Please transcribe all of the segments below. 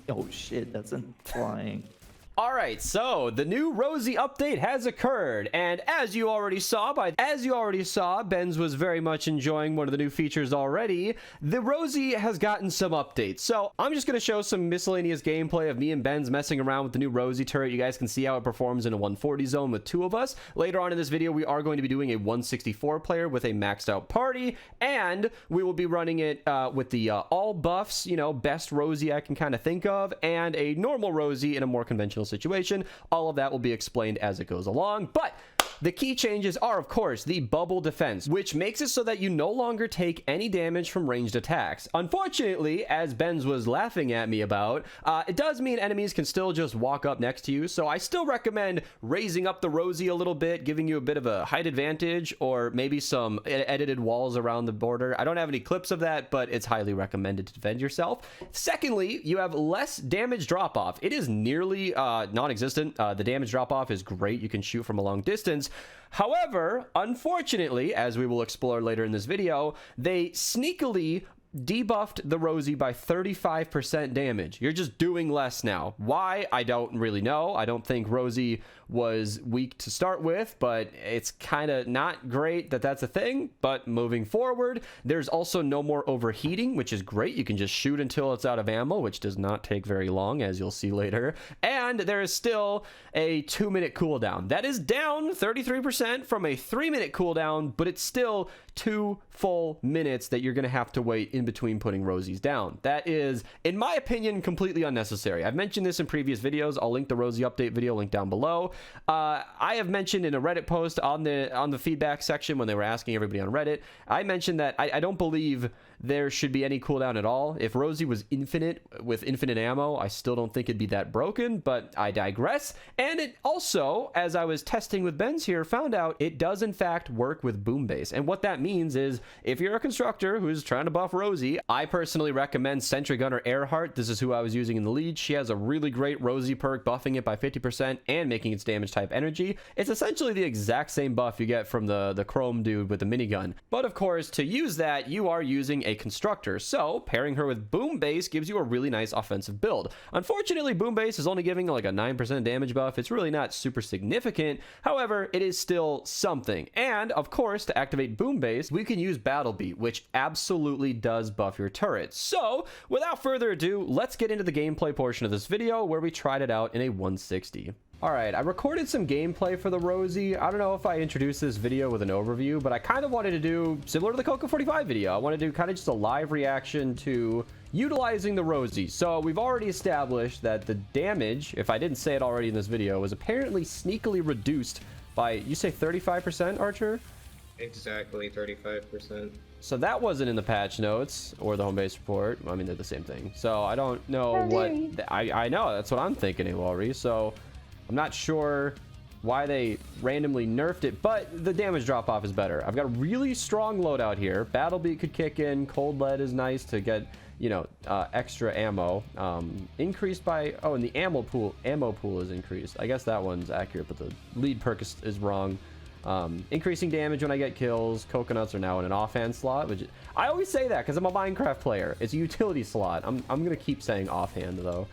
Oh shit, that's flying. All right, so the new Rosie update has occurred, and as you already saw, Benz was very much enjoying one of the new features already. The Rosie has gotten some updates, so I'm just going to show some miscellaneous gameplay of me and Benz messing around with the new Rosie turret. You guys can see how it performs in a 140 zone with two of us. Later on in this video, we are going to be doing a 164 player with a maxed out party, and we will be running it with the all buffs, you know, best Rosie I can kind of think of, and a normal Rosie in a more conventional situation. All of that will be explained as it goes along, but the key changes are, of course, the bubble defense, which makes it so that you no longer take any damage from ranged attacks. Unfortunately, as Benz was laughing at me about, it does mean enemies can still just walk up next to you, so I still recommend raising up the Rosie a little bit, giving you a bit of a height advantage, or maybe some edited walls around the border. I don't have any clips of that, but it's highly recommended to defend yourself. Secondly, you have less damage drop-off. It is nearly non-existent. The damage drop-off is great. You can shoot from a long distance. However, unfortunately, as we will explore later in this video, they sneakily debuffed the Rosie by 35% damage. You're just doing less now. Why? I don't really know. I don't think Rosie was weak to start with, but it's kind of not great that that's a thing. But moving forward, there's also no more overheating, which is great. You can just shoot until it's out of ammo, which does not take very long, as you'll see later. And there is still a 2-minute cooldown. That is down 33% from a 3-minute cooldown, but it's still 2 full minutes that you're going to have to wait in between putting Rosies down. That is, in my opinion, completely unnecessary. I've mentioned this in previous videos. I'll link the Rosie update video link down below. I have mentioned in a Reddit post on the feedback section when they were asking everybody on Reddit, I mentioned that I don't believe there should be any cooldown at all. If Rosie was infinite with infinite ammo, I still don't think it'd be that broken, but I digress. And it also, as I was testing with Benz here, found out it does in fact work with boom base. And what that means is if you're a constructor who's trying to buff Rosie, I personally recommend Sentry Gunner Earhart. This is who I was using in the lead. She has a really great Rosie perk, buffing it by 50% and making its damage type energy. It's essentially the exact same buff you get from the Chrome dude with the minigun. But of course, to use that, you are using a constructor, so pairing her with boom base gives you a really nice offensive build. Unfortunately, boom base is only giving like a 9% damage buff. It's really not super significant. However, it is still something. And of course, to activate boom base, we can use battle beat, which absolutely does buff your turret. So without further ado, let's get into the gameplay portion of this video where we tried it out in a 160. All right, I recorded some gameplay for the Rosie. I don't know if I introduced this video with an overview, but I kind of wanted to do similar to the Coco 45 video. I wanted to do kind of just a live reaction to utilizing the Rosie. So we've already established that the damage, if I didn't say it already in this video, was apparently sneakily reduced by, you say 35%, Archer? Exactly, 35%. So that wasn't in the patch notes or the home base report. I mean, they're the same thing. So I don't know what... I know, that's what I'm thinking, Hilary. So I'm not sure why they randomly nerfed it, but the damage drop-off is better. I've got a really strong loadout here. Battle Beat could kick in. Cold Lead is nice to get, you know, extra ammo. Increased by... Oh, and the ammo pool is increased. I guess that one's accurate, but the lead perk is wrong. Increasing damage when I get kills. Coconuts are now in an offhand slot, which I always say that because I'm a Minecraft player. It's a utility slot. I'm gonna keep saying offhand though.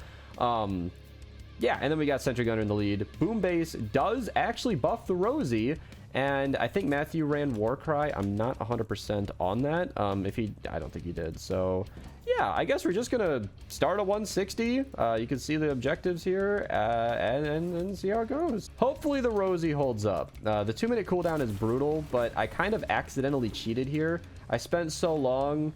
Yeah, and then we got Sentry Gunner in the lead. Boom Base does actually buff the Rosie, and I think Matthew ran Warcry. I'm not 100% on that. I don't think he did. So yeah, I guess we're just gonna start a 160. You can see the objectives here, and see how it goes. Hopefully the Rosie holds up. The 2-minute cooldown is brutal, but I kind of accidentally cheated here. I spent so long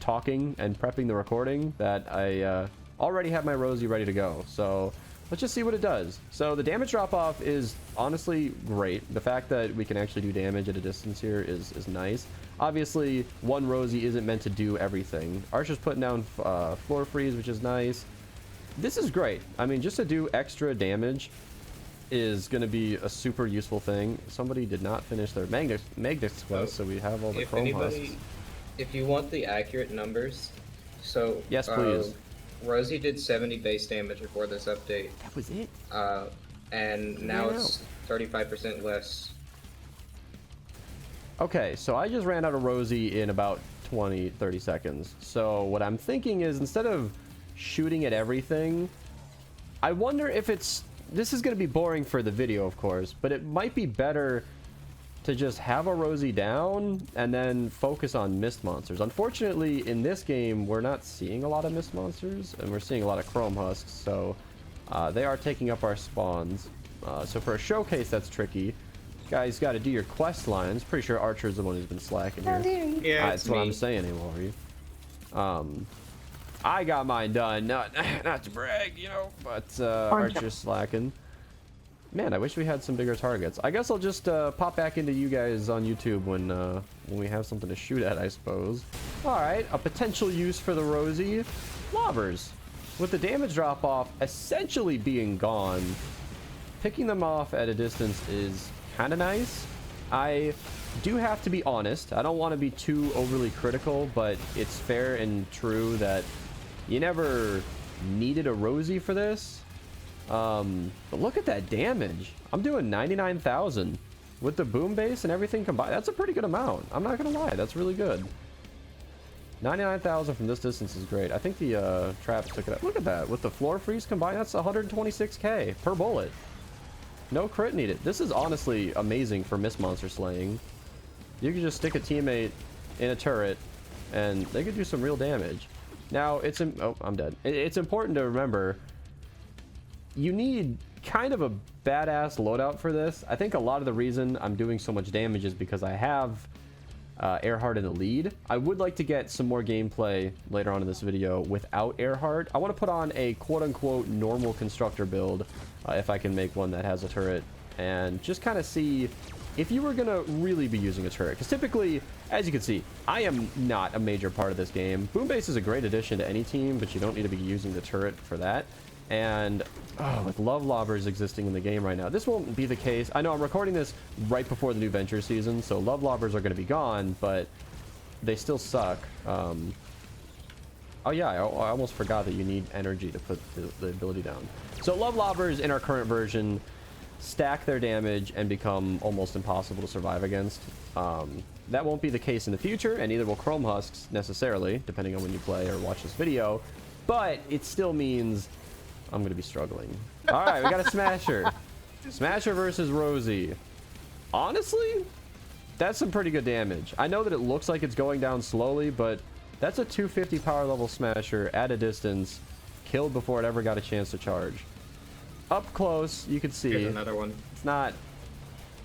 talking and prepping the recording that I already have my Rosie ready to go. So let's just see what it does. So the damage drop off is honestly great. The fact that we can actually do damage at a distance here is nice. Obviously, one Rosie isn't meant to do everything. Archer's putting down floor freeze, which is nice. This is great. I mean, just to do extra damage is going to be a super useful thing. Somebody did not finish their Magnus quest, so we have all the chrome husks. If you want the accurate numbers, so yes, please. Rosie did 70 base damage before this update. That was it. And now it's 35% less. Okay, so I just ran out of Rosie in about 20, 30 seconds. So what I'm thinking is, instead of shooting at everything, I wonder if this is going to be boring for the video, of course, but it might be better to just have a Rosie down and then focus on mist monsters. Unfortunately, in this game, we're not seeing a lot of mist monsters, and we're seeing a lot of chrome husks, so they are taking up our spawns. So for a showcase, that's tricky. Guys, got to do your quest lines. Pretty sure Archer's the one who's been slacking here. Yeah, That's what I'm saying, Amory. I got mine done. Not to brag, you know, but Archer's slacking. Man, I wish we had some bigger targets. I guess I'll just pop back into you guys on YouTube when we have something to shoot at, I suppose. All right, a potential use for the Rosie. Lobbers. With the damage drop-off essentially being gone, picking them off at a distance is kind of nice. I do have to be honest. I don't want to be too overly critical, but it's fair and true that you never needed a Rosie for this. But look at that damage. I'm doing 99,000 with the boom base and everything combined. That's a pretty good amount. I'm not gonna lie, that's really good. 99,000 from this distance is great. I think the traps took it up. Look at that. With the floor freeze combined, that's 126k per bullet. No crit needed. This is honestly amazing for mist monster slaying. You can just stick a teammate in a turret and they could do some real damage. Now, oh, I'm dead. It's important to remember, you need kind of a badass loadout for this. I think a lot of the reason I'm doing so much damage is because I have Earhart in the lead. I would like to get some more gameplay later on in this video without Earhart. I want to put on a quote-unquote normal constructor build, if I can make one that has a turret, and just kind of see if you were going to really be using a turret. Because typically, as you can see, I am not a major part of this game. Boom base is a great addition to any team, but you don't need to be using the turret for that. And with love lobbers existing in the game right now, this won't be the case. I know I'm recording this right before the new venture season, so love lobbers are going to be gone, but they still suck. Oh yeah, I almost forgot that you need energy to put the ability down. So love lobbers in our current version stack their damage and become almost impossible to survive against. That won't be the case in the future, and neither will chrome husks necessarily, depending on when you play or watch this video, but it still means I'm gonna be struggling. All right, we got a Smasher. Smasher versus Rosie. Honestly, that's some pretty good damage. I know that it looks like it's going down slowly, but that's a 250 power level Smasher at a distance, killed before it ever got a chance to charge. Up close, you can see. Here's another one. It's not,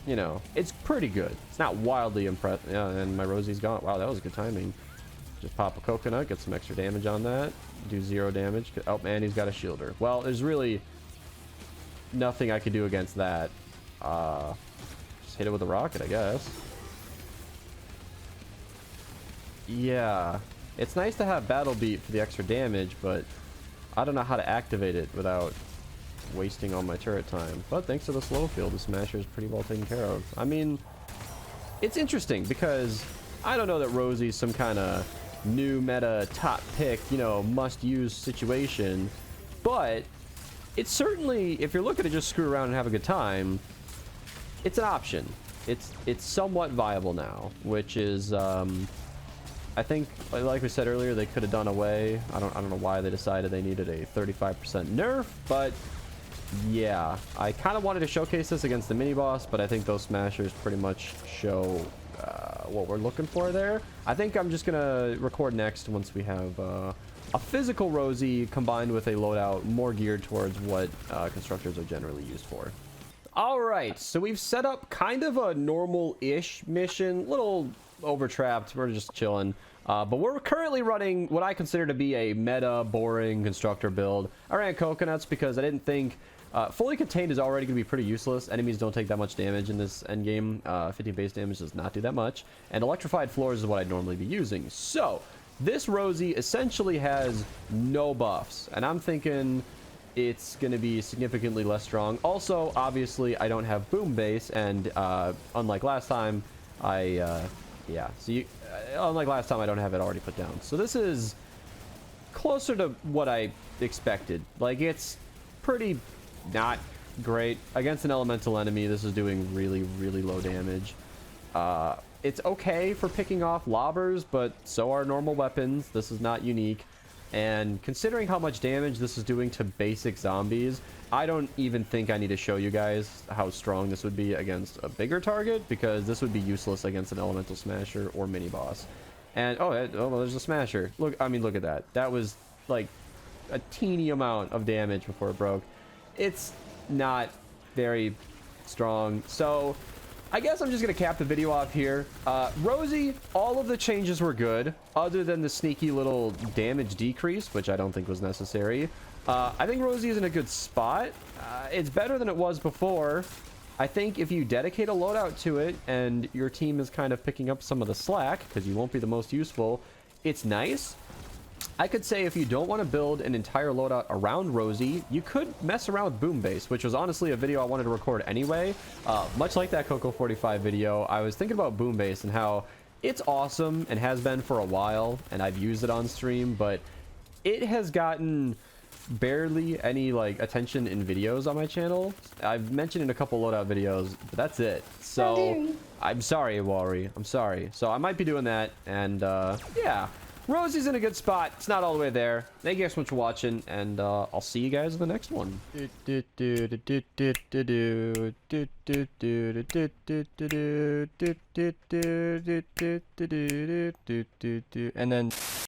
you know, it's pretty good. It's not wildly impressive. Yeah, and my Rosie's gone. Wow, that was good timing. Just pop a coconut, get some extra damage on that. Do 0 damage. Oh, man, he's got a shielder. Well, there's really nothing I could do against that. Just hit it with a rocket, I guess. Yeah. It's nice to have Battle Beat for the extra damage, but I don't know how to activate it without wasting all my turret time. But thanks to the slow field, the Smasher is pretty well taken care of. I mean, it's interesting because I don't know that Rosie's some kind of new meta top pick, you know, must use situation, but it's certainly, if you're looking to just screw around and have a good time, it's an option. It's somewhat viable now, which is I think, like we said earlier, they could have done away. I don't know why they decided they needed a 35% nerf, but yeah, I kind of wanted to showcase this against the mini boss, but I think those smashers pretty much show what we're looking for there. I think I'm just gonna record next once we have a physical Rosie combined with a loadout more geared towards what constructors are generally used for. All right, so we've set up kind of a normal-ish mission, little overtrapped, we're just chilling, but we're currently running what I consider to be a meta boring constructor build. I ran coconuts because I didn't think fully contained is already going to be pretty useless. Enemies don't take that much damage in this endgame. 50 base damage does not do that much, and electrified floors is what I'd normally be using. So this Rosie essentially has no buffs, and I'm thinking it's going to be significantly less strong. Also, obviously, I don't have boom base, and unlike last time, yeah, so unlike last time, I don't have it already put down. So this is closer to what I expected. Like, it's pretty not great. Against an elemental enemy, this is doing really, really low damage. It's okay for picking off lobbers, but so are normal weapons. This is not unique. And considering how much damage this is doing to basic zombies, I don't even think I need to show you guys how strong this would be against a bigger target, because this would be useless against an elemental smasher or mini boss. And oh, well, there's a smasher. Look, I mean, look at that. That was like a teeny amount of damage before it broke. It's not very strong. So I guess I'm just gonna cap the video off here. Rosie, all of the changes were good, other than the sneaky little damage decrease, which I don't think was necessary. I think Rosie is in a good spot. It's better than it was before. I think if you dedicate a loadout to it and your team is kind of picking up some of the slack, because you won't be the most useful, it's nice. I could say if you don't want to build an entire loadout around Rosie, you could mess around with Boom Base, which was honestly a video I wanted to record anyway. Much like that Coco 45 video, I was thinking about Boom Base and how it's awesome and has been for a while, and I've used it on stream, but it has gotten barely any like attention in videos on my channel. I've mentioned in a couple loadout videos, but that's it. So I'm sorry, Wari. I'm sorry. So I might be doing that, and yeah. Rosie's in a good spot. It's not all the way there. Thank you guys so much for watching, and I'll see you guys in the next one. And then